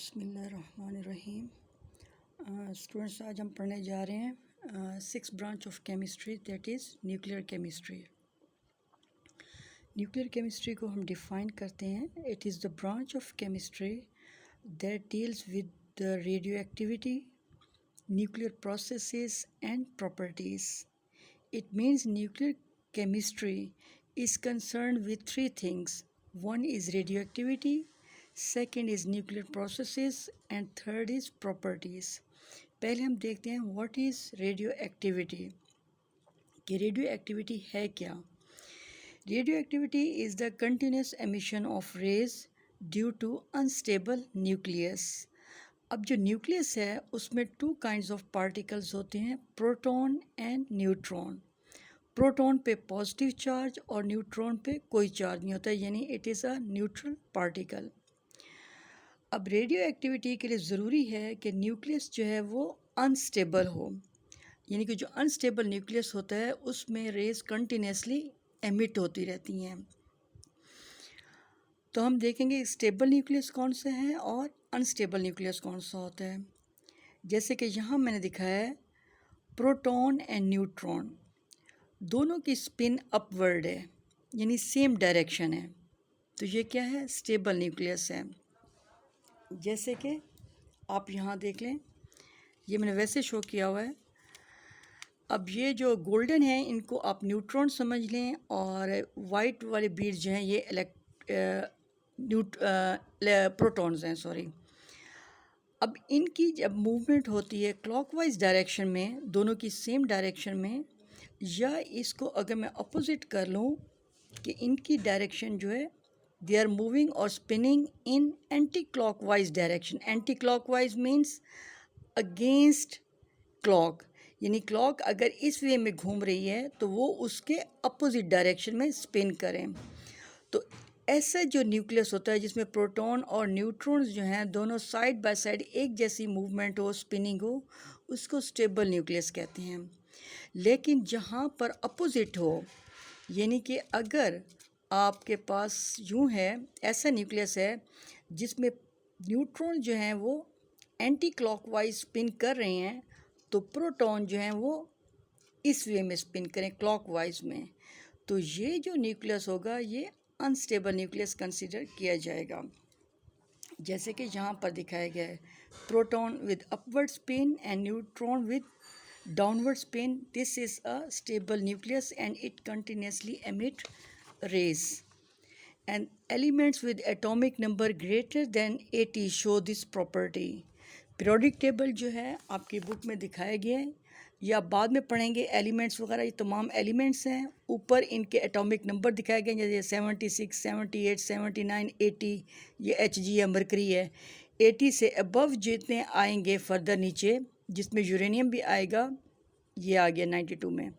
बिस्मिल्लाहिर्रहमानिर्रहीम। स्टूडेंट्स, आज हम पढ़ने जा रहे हैं six branch of chemistry, that is nuclear chemistry. Nuclear chemistry को हम डिफ़ाइन करते हैं, it is the branch of chemistry that deals with the radio activity, nuclear processes and properties. It means nuclear chemistry is concerned with three things. One is radioactivity, second is nuclear processes, and third is properties. पहले हम देखते हैं what is radioactivity, कि radioactivity है क्या। Radioactivity is the continuous emission of rays due to unstable nucleus. अब जो nucleus है उसमें टू काइंड्स ऑफ पार्टिकल्स होते हैं, प्रोटॉन एंड न्यूट्रॉन। प्रोटॉन पे पॉजिटिव चार्ज और न्यूट्रॉन पे कोई चार्ज नहीं होता, यानी it is a neutral particle. अब रेडियो एक्टिविटी के लिए ज़रूरी है कि न्यूक्लियस जो है वो अनस्टेबल हो, यानी कि जो अनस्टेबल न्यूक्लियस होता है उसमें रेज कंटिन्यूसली एमिट होती रहती हैं। तो हम देखेंगे स्टेबल न्यूक्लियस कौन सा है और अनस्टेबल न्यूक्लियस कौन सा होता है। जैसे कि यहाँ मैंने दिखाया है प्रोटॉन एंड न्यूट्रॉन, दोनों की स्पिन अपवर्ड है, यानी सेम डायरेक्शन है, तो ये क्या है, स्टेबल न्यूक्लियस है। जैसे कि आप यहाँ देख लें, ये मैंने वैसे शो किया हुआ है। अब ये जो गोल्डन है इनको आप न्यूट्रॉन समझ लें, और वाइट वाले बीड्स जो हैं ये प्रोटॉन्स हैं, सॉरी। अब इनकी जब मूवमेंट होती है क्लॉकवाइज डायरेक्शन में, दोनों की सेम डायरेक्शन में, या इसको अगर मैं अपोजिट कर लूँ कि इनकी डायरेक्शन जो है दे आर मूविंग और spinning in anti clockwise direction. Anti clockwise means against clock, यानी क्लॉक अगर इस वे में घूम रही है तो वो उसके अपोजिट डायरेक्शन में स्पिन करें। तो ऐसा जो न्यूक्लियस होता है जिसमें प्रोटॉन और न्यूट्रॉन्स जो हैं दोनों साइड बाय साइड एक जैसी मूवमेंट हो, स्पिनिंग हो, उसको स्टेबल न्यूक्लियस कहते हैं। लेकिन जहाँ पर अपोजिट हो, यानी कि अगर आपके पास यूँ है, ऐसा न्यूक्लियस है जिसमें न्यूट्रॉन जो हैं वो एंटी क्लॉकवाइज स्पिन कर रहे हैं, तो प्रोटॉन जो हैं वो इस वे में स्पिन करें क्लॉकवाइज में, तो ये जो न्यूक्लियस होगा ये अनस्टेबल न्यूक्लियस कंसीडर किया जाएगा। जैसे कि यहाँ पर दिखाया गया है, proton with upward spin and neutron with downward spin. This is a stable nucleus and it continuously emit rays. And elements with atomic number greater than 80 show this property. Periodic table जो है आपकी book में दिखाया गया है, या बाद में पढ़ेंगे एलिमेंट्स वगैरह, ये तमाम एलिमेंट्स हैं। ऊपर इनके एटॉमिक नंबर दिखाए गए हैं, जैसे 76, 78, 79, 80, ये Hg है, मरकरी है। 80 से अबव जितने आएंगे फर्दर नीचे, जिसमें यूरेनियम भी आएगा, ये आ गया 92 में,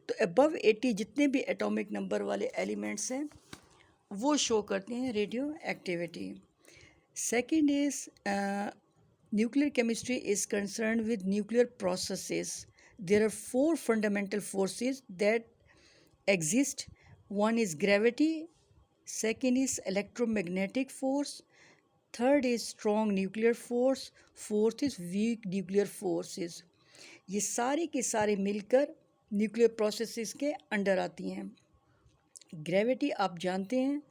तो अबव 80 जितने भी एटॉमिक नंबर वाले एलिमेंट्स हैं वो शो करते हैं radioactivity. Second is nuclear chemistry is concern with nuclear processes. There are four fundamental forces that exist. One is gravity, second is electromagnetic force, third is strong nuclear force, fourth is weak nuclear forces. ये सारे के सारे मिलकर nuclear processes के under आती हैं। Gravity आप जानते हैं।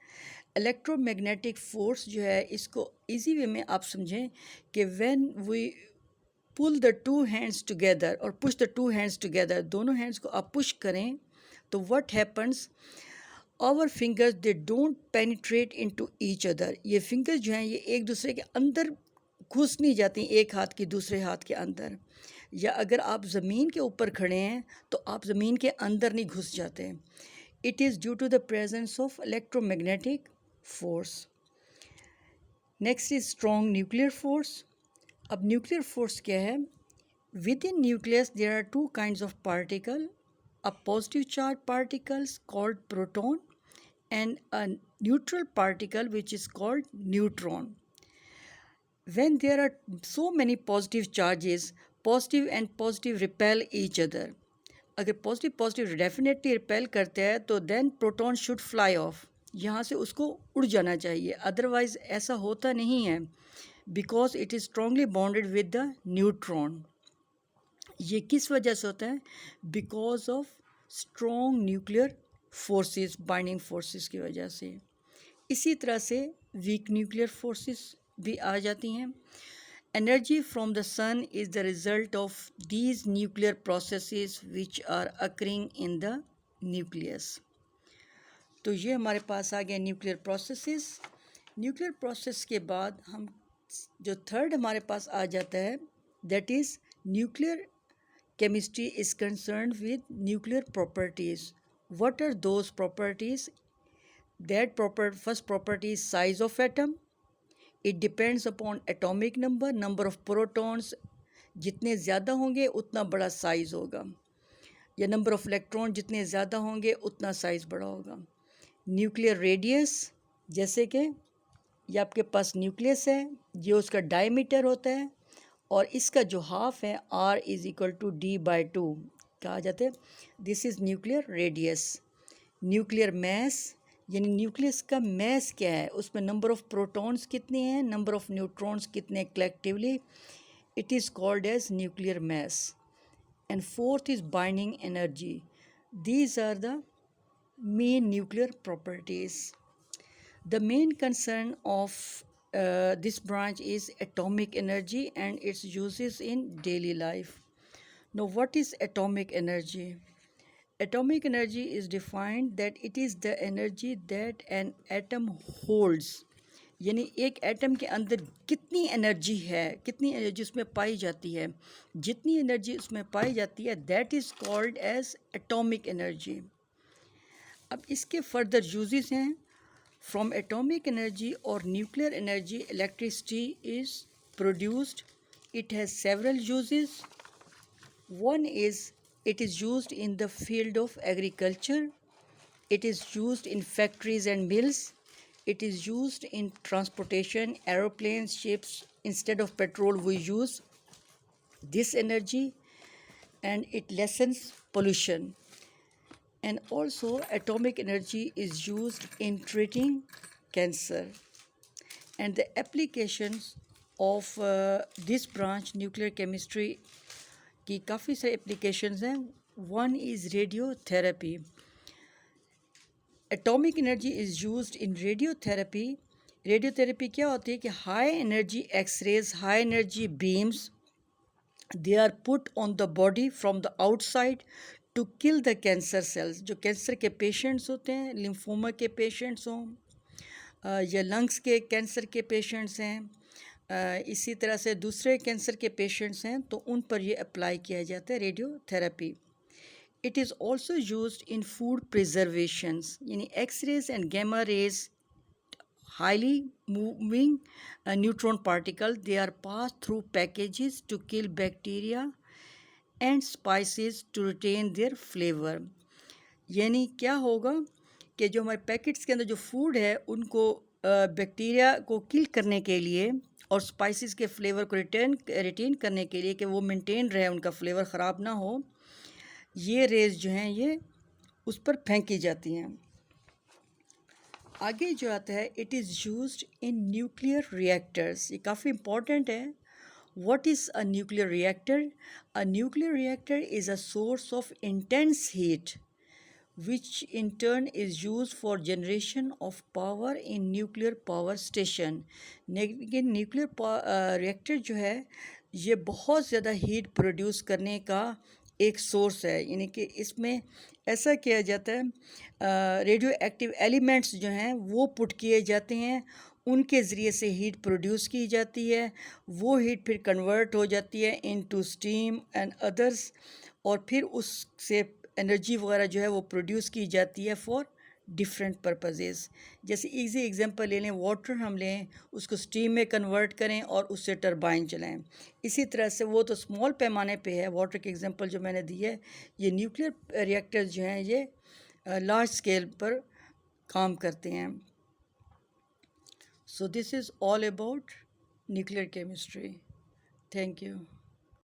इलेक्ट्रोमैग्नेटिक फोर्स जो है, इसको इजी वे में आप समझें कि when we pull the two hands together और push the two hands together, दोनों हैंड्स को आप पुश करें तो what happens, our fingers they don't penetrate into each other. ये फिंगर्स जो हैं ये एक दूसरे के अंदर घुस नहीं जाती, एक हाथ की दूसरे हाथ के अंदर, या अगर आप ज़मीन के ऊपर खड़े हैं तो आप ज़मीन के अंदर नहीं घुस जाते। It is due to the presence of electromagnetic force. Next is strong nuclear force. अब न्यूक्लियर फोर्स क्या है, within nucleus there are two kinds of particle, a positive charge particles called proton and a neutral particle which is called neutron. When there are so many positive charges, positive and positive repel each other. अगर positive positive definitely repel करते हैं तो then proton should fly off, यहाँ से उसको उड़ जाना चाहिए, अदरवाइज़ ऐसा होता नहीं है। Because it is strongly bonded with the neutron. ये किस वजह से होता है? Because of strong nuclear forces, binding forces की वजह से। इसी तरह से वीक न्यूक्लियर फोर्सेस भी आ जाती हैं। Energy from the sun is the result of these nuclear processes which are occurring in the nucleus. तो ये हमारे पास आ गया न्यूक्लियर प्रोसेसेस। न्यूक्लियर प्रोसेस के बाद हम जो थर्ड हमारे पास आ जाता है, that is nuclear chemistry is concerned with nuclear properties. What are those properties? First property is size of atom. It depends upon atomic number, number of protons. जितने ज़्यादा होंगे उतना बड़ा साइज़ होगा, या नंबर ऑफ इलेक्ट्रॉन जितने ज़्यादा होंगे उतना साइज़ बड़ा होगा। न्यूक्लियर रेडियस, जैसे कि ये आपके पास न्यूक्लियस है, ये उसका डायमीटर होता है, और इसका जो हाफ है R is equal to D/2 कहा जाता है। This is nuclear radius. Nuclear mass, यानी न्यूक्लियस का मैस क्या है, उसमें नंबर ऑफ प्रोटॉन्स कितने हैं, नंबर ऑफ न्यूट्रॉन्स कितने collectively, it is called as nuclear mass. And fourth is binding energy. These are the main nuclear properties. The main concern of this branch is atomic energy and its uses in daily life. Now, what is atomic energy? Atomic energy is defined that it is the energy that an atom holds. यानी एक atom के अंदर कितनी energy है, कितनी energy उसमें पाई जाती है, जितनी एनर्जी उसमें पाई जाती है, that is called as atomic energy. अब इसके फर्दर यूजेस हैं। From atomic energy or nuclear energy, electricity is produced. It has several uses. One is it is used in the field of agriculture. It is used in factories and mills. It is used in transportation, aeroplanes, ships. Instead of petrol, we use this energy, and it lessens pollution. And also atomic energy is used in treating cancer. And the applications of this branch nuclear chemistry की काफ़ी सारे applications हैं। One is radiotherapy. Atomic energy is used in radiotherapy. Radiotherapy क्या होती है कि high energy X-rays, high energy beams, they are put on the body from the outside to kill the cancer cells. जो cancer के patients होते हैं, lymphoma के patients हों या लंग्स के कैंसर के पेशेंट्स हैं, इसी तरह से दूसरे कैंसर के पेशेंट्स हैं, तो उन पर ये अप्लाई किया जाता है radiotherapy. It is also used in food preservations, यानी X rays and gamma rays, highly moving neutron particle, they are passed through packages to kill bacteria and spices to retain their flavor. यानी क्या होगा कि जो हमारे पैकेट्स के अंदर जो फूड है उनको बैक्टीरिया को किल करने के लिए और स्पाइसेस के फ्लेवर को रिटेन करने के लिए कि वो मेंटेन रहे, उनका फ्लेवर ख़राब ना हो, ये रेज जो हैं ये उस पर फेंकी जाती हैं। आगे जो आता है, it is used in nuclear reactors. ये काफ़ी इम्पॉर्टेंट है। What is a nuclear reactor? A nuclear reactor is a source of intense heat which in turn is used for generation of power in nuclear power station. लेकिन nuclear reactor जो है ये बहुत ज़्यादा heat produce करने का एक source है, यानी कि इसमें ऐसा किया जाता है, रेडियो एक्टिव एलिमेंट्स जो हैं वो पुट किए जाते हैं, उनके ज़रिए से हीट प्रोड्यूस की जाती है, वो हीट फिर कन्वर्ट हो जाती है इनटू स्टीम एंड अदर्स, और फिर उससे एनर्जी वगैरह जो है वो प्रोड्यूस की जाती है फॉर डिफरेंट पर्पसेस। जैसे इजी एग्जांपल ले लें, वाटर हम लें, उसको स्टीम में कन्वर्ट करें और उससे टरबाइन चलाएं। इसी तरह से वो तो स्मॉल पैमाने पे है, वाटर के एग्जांपल जो मैंने दी है, ये न्यूक्लियर रिएक्टर्स जो हैं ये लार्ज स्केल पर काम करते हैं। So this is all about nuclear chemistry. Thank you.